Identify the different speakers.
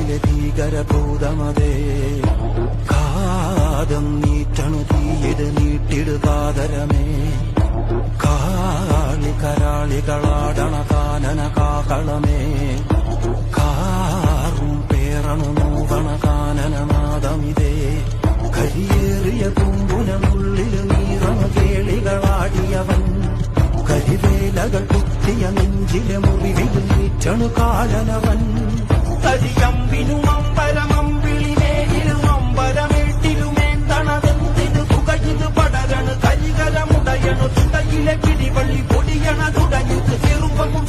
Speaker 1: കാട്ടിലെ ഭീകരഭൂതമതേ കാതം നീറ്റണു തീയിട് നീട്ടിടുകാതരമേ കാളി കരാളികളാടണ കാനന കാകളമേ കാറും പേറണു നൂതണ കാനനനാദമിതേ കരിയേറിയ പൂമ്പുനമുള്ളിൽ നീറണ കേളികളാടിയവൻ കരിവേലകൾ കുത്തിയ നെഞ്ചിലെ മുറിവിൽ നീറ്റണു കാലനവൻ കരിയമ്പിനും അമ്പരമമ്പിളിനേരിലും അമ്പരമേട്ടിലുമേന്തണതെന്തിനു പുകയിത് പടരണു കരികരമുടയണു തുടയിലെ പിടിവള്ളി പൊടിയണ തുടങ്ങിത് ചെറുപ്പവും